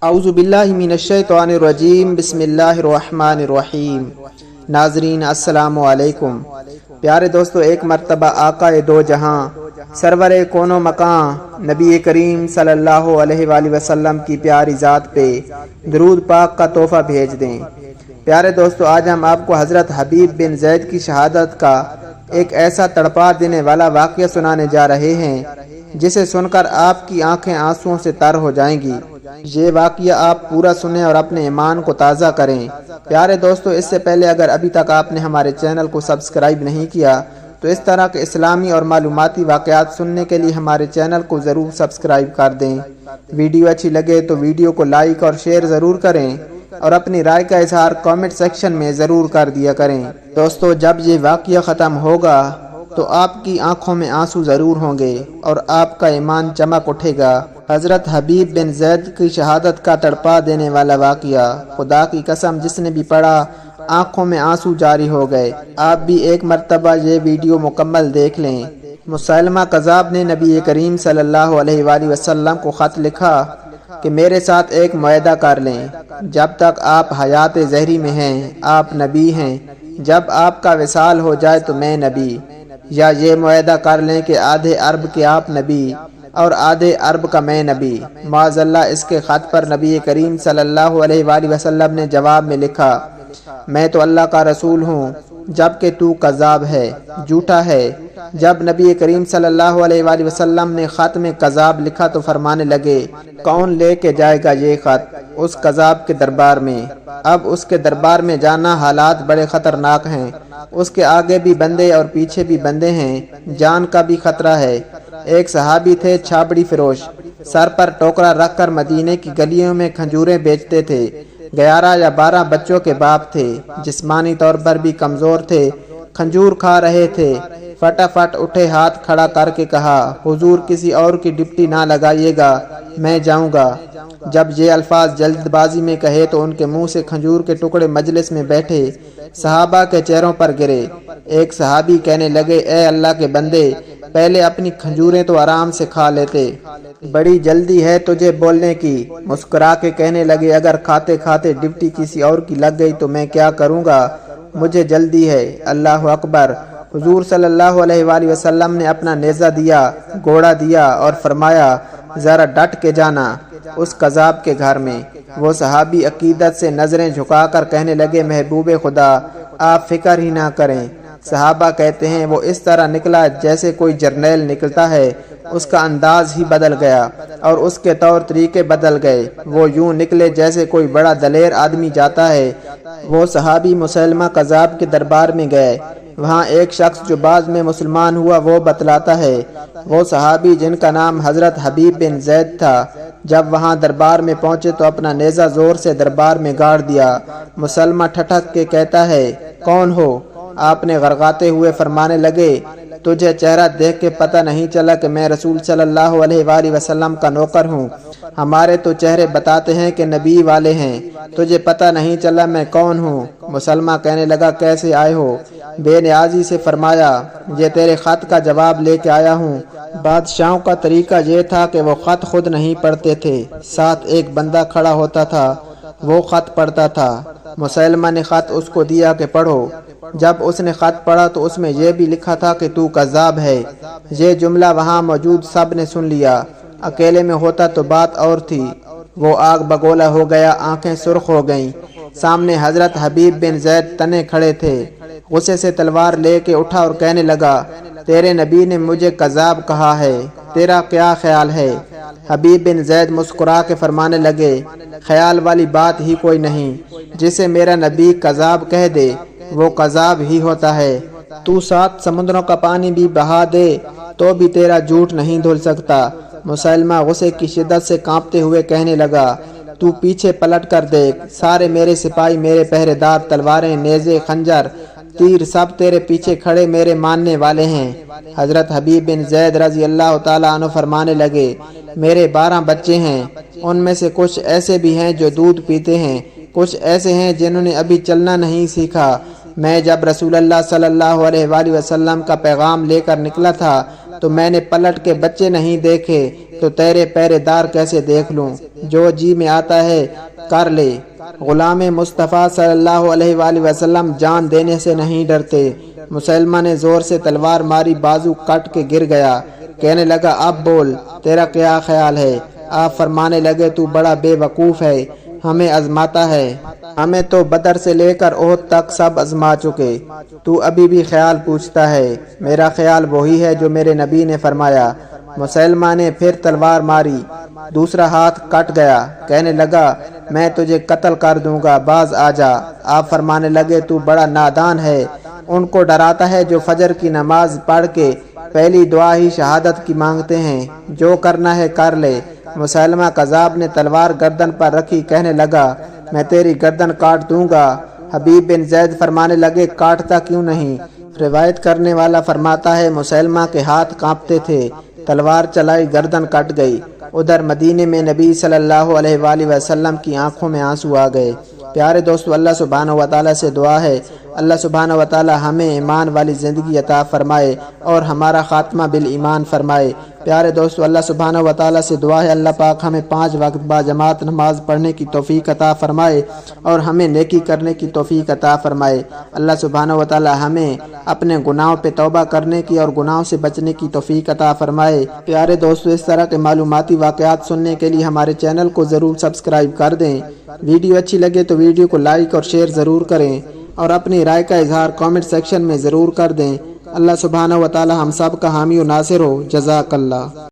اعوذ باللہ من الشیطان الرجیم بسم اللہ الرحمن الرحیم۔ ناظرین السلام علیکم۔ پیارے دوستو، ایک مرتبہ آقا دو جہاں سرور کون و مکان نبی کریم صلی اللہ علیہ وآلہ وسلم کی پیاری ذات پہ درود پاک کا تحفہ بھیج دیں۔ پیارے دوستو، آج ہم آپ کو حضرت حبیب بن زید کی شہادت کا ایک ایسا تڑپا دینے والا واقعہ سنانے جا رہے ہیں جسے سن کر آپ کی آنکھیں آنسوؤں سے تر ہو جائیں گی۔ یہ واقعہ آپ پورا سنیں اور اپنے ایمان کو تازہ کریں۔ پیارے دوستو، اس سے پہلے اگر ابھی تک آپ نے ہمارے چینل کو سبسکرائب نہیں کیا تو اس طرح کے اسلامی اور معلوماتی واقعات سننے کے لیے ہمارے چینل کو ضرور سبسکرائب کر دیں۔ ویڈیو اچھی لگے تو ویڈیو کو لائک اور شیئر ضرور کریں اور اپنی رائے کا اظہار کامنٹ سیکشن میں ضرور کر دیا کریں۔ دوستو، جب یہ واقعہ ختم ہوگا تو آپ کی آنکھوں میں آنسو ضرور ہوں گے اور آپ کا ایمان چمک اٹھے گا۔ حضرت حبیب بن زید کی شہادت کا تڑپا دینے والا واقعہ، خدا کی قسم جس نے بھی پڑھا آنکھوں میں آنسو جاری ہو گئے۔ آپ بھی ایک مرتبہ یہ ویڈیو مکمل دیکھ لیں۔ مسیلمہ کذاب نے نبی کریم صلی اللہ علیہ وآلہ وسلم کو خط لکھا کہ میرے ساتھ ایک معاہدہ کر لیں، جب تک آپ حیات زہری میں ہیں آپ نبی ہیں، جب آپ کا وصال ہو جائے تو میں نبی، یا یہ معاہدہ کر لیں کہ آدھے عرب کے آپ نبی اور آدھے عرب کا میں نبی۔ معاذ اللہ، اس کے خط پر نبی کریم صلی اللہ علیہ وآلہ وسلم نے جواب میں لکھا، میں تو اللہ کا رسول ہوں جبکہ تو کذاب ہے، جھوٹا ہے۔ جب نبی کریم صلی اللہ علیہ وآلہ وسلم نے خط میں کذاب لکھا تو فرمانے لگے، کون لے کے جائے گا یہ خط اس کذاب کے دربار میں؟ اب اس کے دربار میں جانا حالات بڑے خطرناک ہیں، اس کے آگے بھی بندے اور پیچھے بھی بندے ہیں، جان کا بھی خطرہ ہے۔ ایک صحابی تھے چھاپڑی فروش، سر پر ٹوکرا رکھ کر مدینے کی گلیوں میں کھجوریں بیچتے تھے۔ 11 یا 12 بچوں کے باپ تھے، جسمانی طور پر بھی کمزور تھے، کھجور کھا رہے تھے۔ فٹافٹ اٹھے، ہاتھ کھڑا کر کے کہا، حضور کسی اور کی ڈپٹی نہ لگائیے گا، میں جاؤں گا۔ جب یہ الفاظ جلد بازی میں کہے تو ان کے منہ سے کھجور کے ٹکڑے مجلس میں بیٹھے صحابہ کے چہروں پر گرے۔ ایک صحابی کہنے لگے، اے اللہ کے بندے، پہلے اپنی کھجوریں تو آرام سے کھا لیتے، بڑی جلدی ہے تجھے بولنے کی۔ مسکرا کے کہنے لگے، اگر کھاتے کھاتے ڈپٹی کسی اور کی لگ گئی تو میں کیا کروں گا، مجھے جلدی ہے۔ اللہ اکبر۔ حضور صلی اللہ علیہ وآلہ وسلم نے اپنا نیزہ دیا، گھوڑا دیا اور فرمایا، ذرا ڈٹ کے جانا اس کذاب کے گھر میں۔ وہ صحابی عقیدت سے نظریں جھکا کر کہنے لگے، محبوب خدا آپ فکر ہی نہ کریں۔ صحابہ کہتے ہیں وہ اس طرح نکلا جیسے کوئی جرنیل نکلتا ہے، اس کا انداز ہی بدل گیا اور اس کے طور طریقے بدل گئے، وہ یوں نکلے جیسے کوئی بڑا دلیر آدمی جاتا ہے۔ وہ صحابی مسیلمہ کذاب کے دربار میں گئے، وہاں ایک شخص جو بعد میں مسلمان ہوا وہ بتلاتا ہے، وہ صحابی جن کا نام حضرت حبیب بن زید تھا، جب وہاں دربار میں پہنچے تو اپنا نیزہ زور سے دربار میں گاڑ دیا۔ مسلمہ ٹھٹک کے کہتا ہے، کون ہو؟ آپ نے غرغاتے ہوئے فرمانے لگے، تجھے چہرہ دیکھ کے پتہ نہیں چلا کہ میں رسول صلی اللہ علیہ وآلہ وسلم کا نوکر ہوں؟ ہمارے تو چہرے بتاتے ہیں کہ نبی والے ہیں، تجھے پتہ نہیں چلا میں کون ہوں؟ مسلمہ کہنے لگا، کیسے آئے ہو؟ بے نیازی سے فرمایا، یہ تیرے خط کا جواب لے کے آیا ہوں۔ بادشاہوں کا طریقہ یہ تھا کہ وہ خط خود نہیں پڑھتے تھے، ساتھ ایک بندہ کھڑا ہوتا تھا، وہ خط پڑھتا تھا۔ مسیلمہ نے خط اس کو دیا کہ پڑھو۔ جب اس نے خط پڑھا تو اس میں یہ بھی لکھا تھا کہ تو کذاب ہے۔ یہ جملہ وہاں موجود سب نے سن لیا، اکیلے میں ہوتا تو بات اور تھی۔ وہ آگ بگولا ہو گیا، آنکھیں سرخ ہو گئیں۔ سامنے حضرت حبیب بن زید تنے کھڑے تھے، غصے سے تلوار لے کے اٹھا اور کہنے لگا، تیرے نبی نے مجھے کذاب کہا ہے، تیرا کیا خیال ہے؟ حبیب بن زید مسکرا کے فرمانے لگے، خیال والی بات ہی کوئی نہیں، جسے میرا نبی کذاب کہہ دے وہ کذاب ہی ہوتا ہے۔ تو 7 سمندروں کا پانی بھی بہا دے تو بھی تیرا جھوٹ نہیں دھل سکتا۔ مسیلمہ غصے کی شدت سے کانپتے ہوئے کہنے لگا، تو پیچھے پلٹ کر دیکھ، سارے میرے سپاہی، میرے پہرے دار، تلواریں، نیزے، خنجر، تیر سب تیرے پیچھے کھڑے میرے ماننے والے ہیں۔ حضرت حبیب بن زید رضی اللہ تعالیٰ عنہ فرمانے لگے، میرے 12 بچے ہیں، ان میں سے کچھ ایسے بھی ہیں جو دودھ پیتے ہیں، کچھ ایسے ہیں جنہوں نے ابھی چلنا نہیں سیکھا۔ میں جب رسول اللہ صلی اللہ علیہ وآلہ وسلم کا پیغام لے کر نکلا تھا تو میں نے پلٹ کے بچے نہیں دیکھے تو تیرے پہرے دار کیسے دیکھ لوں؟ جو جی میں آتا ہے کر لے۔ غلام مصطفیٰ صلی اللہ علیہ وآلہ وسلم جان دینے سے نہیں ڈرتے۔ مسلمہ نے زور سے تلوار ماری، بازو کٹ کے گر گیا۔ کہنے لگا اب بول، تیرا کیا خیال ہے؟ آپ فرمانے لگے تو بڑا بے وقوف ہے، ہمیں آزماتا ہے، ہمیں تو بدر سے لے کر احد تک سب آزما چکے، تو ابھی بھی خیال پوچھتا ہے؟ میرا خیال وہی ہے جو میرے نبی نے فرمایا۔ مسلمہ نے پھر تلوار ماری، دوسرا ہاتھ کٹ گیا۔ کہنے لگا میں تجھے قتل کر دوں گا، باز آ جا۔ آپ فرمانے لگے تو بڑا نادان ہے، ان کو ڈراتا ہے جو فجر کی نماز پڑھ کے پہلی دعا ہی شہادت کی مانگتے ہیں، جو کرنا ہے کر لے۔ مسلمہ کذاب نے تلوار گردن پر رکھی، کہنے لگا میں تیری گردن کاٹ دوں گا۔ حبیب بن زید فرمانے لگے کاٹتا کیوں نہیں؟ روایت کرنے والا فرماتا ہے مسلمہ کے ہاتھ کانپتے تھے، تلوار چلائی، گردن کٹ گئی۔ ادھر مدینے میں نبی صلی اللہ علیہ وآلہ وسلم کی آنکھوں میں آنسو آ گئے۔ پیارے دوستو، اللہ سبحانہ وتعالی سے دعا ہے اللہ سبحانہ وتعالی ہمیں ایمان والی زندگی عطا فرمائے اور ہمارا خاتمہ بالایمان فرمائے۔ پیارے دوستو، اللہ سبحانہ وتعالی سے دعا ہے اللہ پاک ہمیں 5 وقت با جماعت نماز پڑھنے کی توفیق عطا فرمائے اور ہمیں نیکی کرنے کی توفیق عطا فرمائے۔ اللہ سبحانہ وتعالی ہمیں اپنے گناہوں پہ توبہ کرنے کی اور گناہوں سے بچنے کی توفیق عطا فرمائے۔ پیارے دوستو، اس طرح کے معلوماتی واقعات سننے کے لیے ہمارے چینل کو ضرور سبسکرائب کر دیں۔ ویڈیو اچھی لگے تو ویڈیو کو لائک اور شیئر ضرور کریں اور اپنی رائے کا اظہار کامنٹ سیکشن میں ضرور کر دیں۔ اللہ سبحانہ وتعالی ہم سب کا حامی و ناصر ہو۔ جزاک اللہ۔